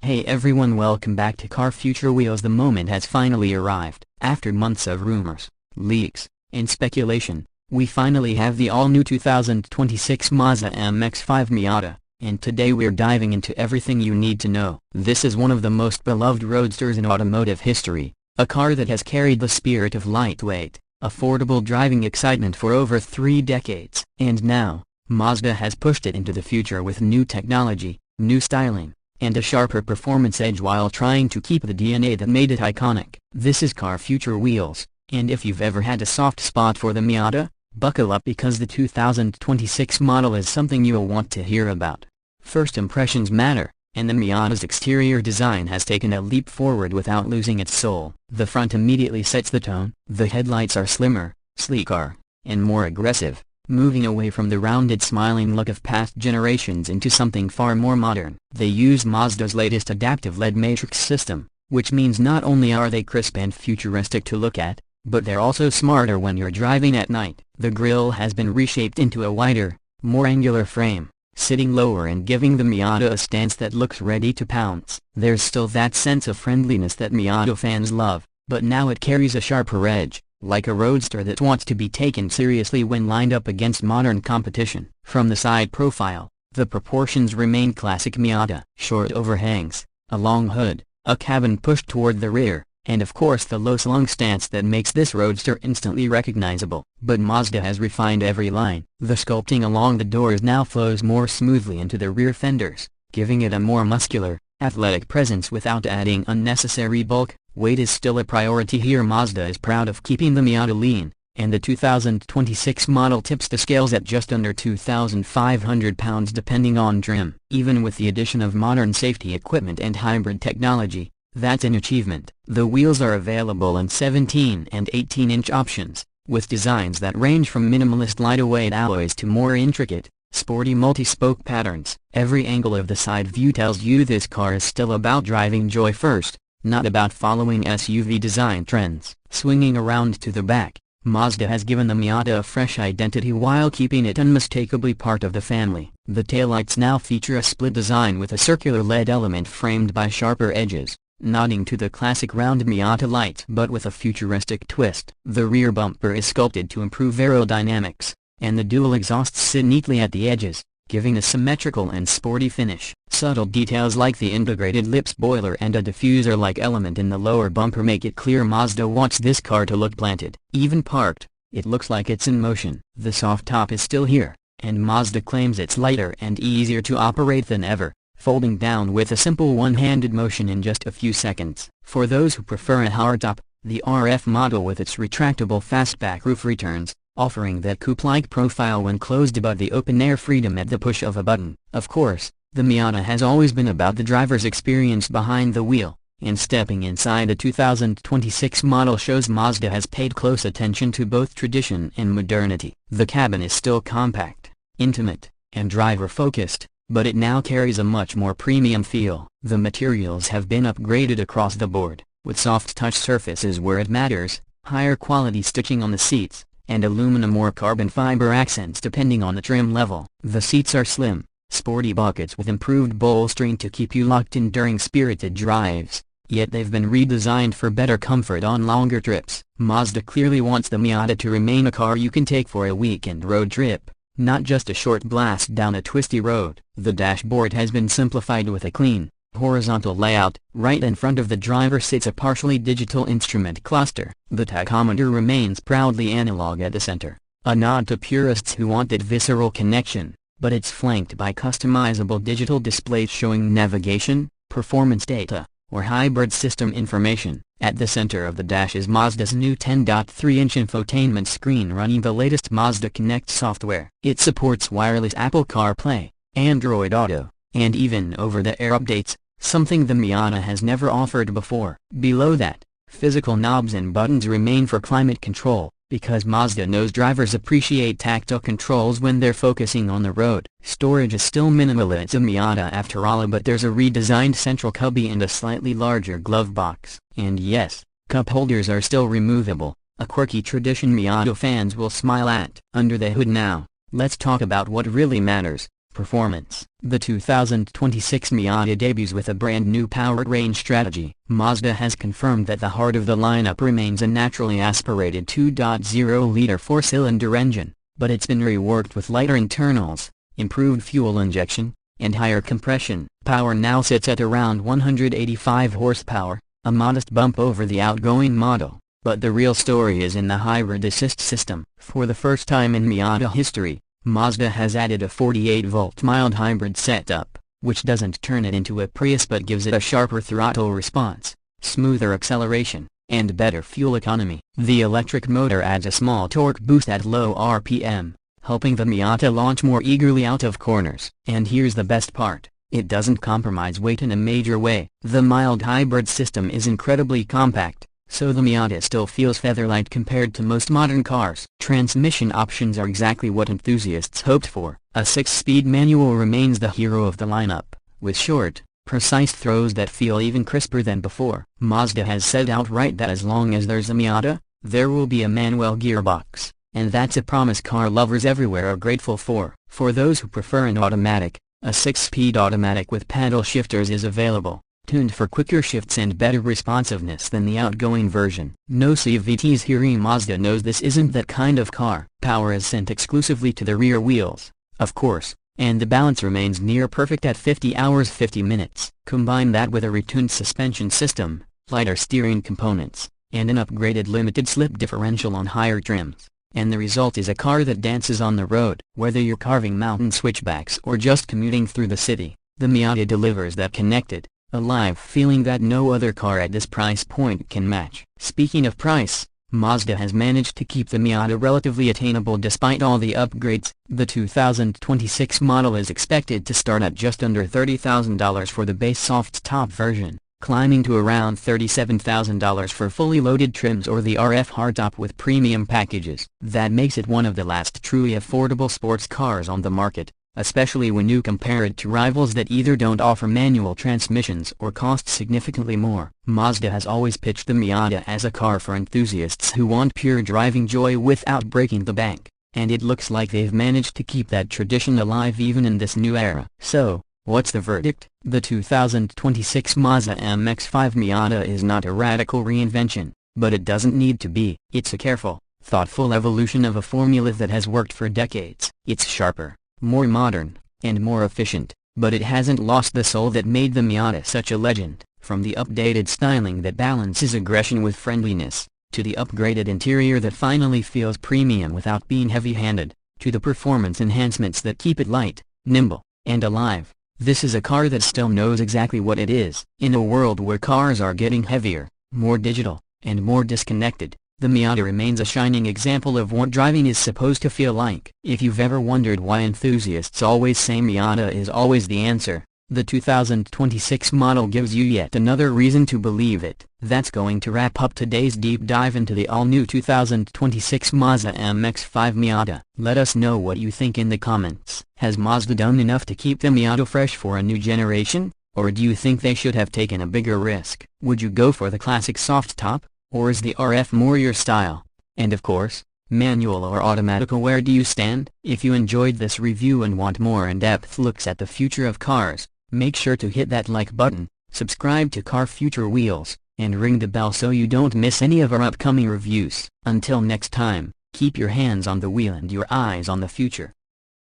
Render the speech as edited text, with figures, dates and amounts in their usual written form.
Hey everyone, welcome back to Car Future Wheels. The moment has finally arrived. After months of rumors, leaks, and speculation, we finally have the all-new 2026 Mazda MX-5 Miata, and today we're diving into everything you need to know. This is one of the most beloved roadsters in automotive history, a car that has carried the spirit of lightweight, affordable driving excitement for over 3 decades. And now, Mazda has pushed it into the future with new technology, new styling, and a sharper performance edge while trying to keep the DNA that made it iconic. This is Car Future Wheels, and if you've ever had a soft spot for the Miata, buckle up because the 2026 model is something you'll want to hear about. First impressions matter, and the Miata's exterior design has taken a leap forward without losing its soul. The front immediately sets the tone. The headlights are slimmer, sleeker, and more aggressive, moving away from the rounded smiling look of past generations into something far more modern. They use Mazda's latest adaptive LED matrix system, which means not only are they crisp and futuristic to look at, but they're also smarter when you're driving at night. The grille has been reshaped into a wider, more angular frame, sitting lower and giving the Miata a stance that looks ready to pounce. There's still that sense of friendliness that Miata fans love, but now it carries a sharper edge, like a roadster that wants to be taken seriously when lined up against modern competition. From the side profile, the proportions remain classic Miata. Short overhangs, a long hood, a cabin pushed toward the rear, and of course the low-slung stance that makes this roadster instantly recognizable. But Mazda has refined every line. The sculpting along the doors now flows more smoothly into the rear fenders, giving it a more muscular, athletic presence without adding unnecessary bulk. Weight is still a priority here. Mazda is proud of keeping the Miata lean, and the 2026 model tips the scales at just under 2,500 pounds depending on trim. Even with the addition of modern safety equipment and hybrid technology, that's an achievement. The wheels are available in 17 and 18-inch options, with designs that range from minimalist lightweight alloys to more intricate, sporty multi-spoke patterns. Every angle of the side view tells you this car is still about driving joy first, not about following SUV design trends. Swinging around to the back, Mazda has given the Miata a fresh identity while keeping it unmistakably part of the family. The taillights now feature a split design with a circular LED element framed by sharper edges, nodding to the classic round Miata lights but with a futuristic twist. The rear bumper is sculpted to improve aerodynamics, and the dual exhausts sit neatly at the edges, giving a symmetrical and sporty finish. Subtle details like the integrated lip spoiler and a diffuser-like element in the lower bumper make it clear Mazda wants this car to look planted. Even parked, it looks like it's in motion. The soft top is still here, and Mazda claims it's lighter and easier to operate than ever, folding down with a simple one-handed motion in just a few seconds. For those who prefer a hardtop, the RF model with its retractable fastback roof returns, offering that coupe-like profile when closed but the open-air freedom at the push of a button. Of course, the Miata has always been about the driver's experience behind the wheel, and stepping inside the 2026 model shows Mazda has paid close attention to both tradition and modernity. The cabin is still compact, intimate, and driver-focused, but it now carries a much more premium feel. The materials have been upgraded across the board, with soft touch surfaces where it matters, higher quality stitching on the seats, and aluminum or carbon fiber accents depending on the trim level. The seats are slim, sporty buckets with improved bolstering to keep you locked in during spirited drives, yet they've been redesigned for better comfort on longer trips. Mazda clearly wants the Miata to remain a car you can take for a weekend road trip, not just a short blast down a twisty road. The dashboard has been simplified with a clean, horizontal layout. Right in front of the driver sits a partially digital instrument cluster. The tachometer remains proudly analog at the center, a nod to purists who want that visceral connection, but it's flanked by customizable digital displays showing navigation, performance data, or hybrid system information. At the center of the dash is Mazda's new 10.3-inch infotainment screen running the latest Mazda Connect software. It supports wireless Apple CarPlay, Android Auto, and even over-the-air updates, something the Miata has never offered before. Below that, physical knobs and buttons remain for climate control, because Mazda knows drivers appreciate tactile controls when they're focusing on the road. Storage is still minimal. It's a Miata after all, but there's a redesigned central cubby and a slightly larger glove box. And yes, cup holders are still removable, a quirky tradition Miata fans will smile at. Under the hood now, let's talk about what really matters: performance. The 2026 Miata debuts with a brand new powertrain strategy. Mazda has confirmed that the heart of the lineup remains a naturally aspirated 2.0-liter four-cylinder engine, but it's been reworked with lighter internals, improved fuel injection, and higher compression. Power now sits at around 185 horsepower, a modest bump over the outgoing model. But the real story is in the hybrid assist system. For the first time in Miata history, Mazda has added a 48-volt mild hybrid setup, which doesn't turn it into a Prius but gives it a sharper throttle response, smoother acceleration, and better fuel economy. The electric motor adds a small torque boost at low RPM, helping the Miata launch more eagerly out of corners. And here's the best part. It doesn't compromise weight in a major way. The mild hybrid system is incredibly compact, so the Miata still feels featherlight compared to most modern cars. Transmission options are exactly what enthusiasts hoped for. A 6-speed manual remains the hero of the lineup, with short, precise throws that feel even crisper than before. Mazda has said outright that as long as there's a Miata, there will be a manual gearbox, and that's a promise car lovers everywhere are grateful for. For those who prefer an automatic, a 6-speed automatic with paddle shifters is available, tuned for quicker shifts and better responsiveness than the outgoing version. No CVTs here. Mazda knows this isn't that kind of car. Power is sent exclusively to the rear wheels, of course, and the balance remains near perfect at 50 hours 50 minutes. Combine that with a retuned suspension system, lighter steering components, and an upgraded limited slip differential on higher trims, and the result is a car that dances on the road. Whether you're carving mountain switchbacks or just commuting through the city, the Miata delivers that connected, alive feeling that no other car at this price point can match. Speaking of price, Mazda has managed to keep the Miata relatively attainable despite all the upgrades. The 2026 model is expected to start at just under $30,000 for the base soft-top version, climbing to around $37,000 for fully loaded trims or the RF hardtop with premium packages. That makes it one of the last truly affordable sports cars on the market, especially when you compare it to rivals that either don't offer manual transmissions or cost significantly more. Mazda has always pitched the Miata as a car for enthusiasts who want pure driving joy without breaking the bank, and it looks like they've managed to keep that tradition alive even in this new era. So, what's the verdict? The 2026 Mazda MX-5 Miata is not a radical reinvention, but it doesn't need to be. It's a careful, thoughtful evolution of a formula that has worked for decades. It's sharper, more modern, and more efficient, but it hasn't lost the soul that made the Miata such a legend. From the updated styling that balances aggression with friendliness, to the upgraded interior that finally feels premium without being heavy-handed, to the performance enhancements that keep it light, nimble, and alive, this is a car that still knows exactly what it is. In a world where cars are getting heavier, more digital, and more disconnected, the Miata remains a shining example of what driving is supposed to feel like. If you've ever wondered why enthusiasts always say Miata is always the answer, the 2026 model gives you yet another reason to believe it. That's going to wrap up today's deep dive into the all-new 2026 Mazda MX-5 Miata. Let us know what you think in the comments. Has Mazda done enough to keep the Miata fresh for a new generation? Or do you think they should have taken a bigger risk? Would you go for the classic soft top? Or is the RF more your style? And of course, manual or automatic, where do you stand? If you enjoyed this review and want more in-depth looks at the future of cars, make sure to hit that like button, subscribe to Car Future Wheelz, and ring the bell so you don't miss any of our upcoming reviews. Until next time, keep your hands on the wheel and your eyes on the future.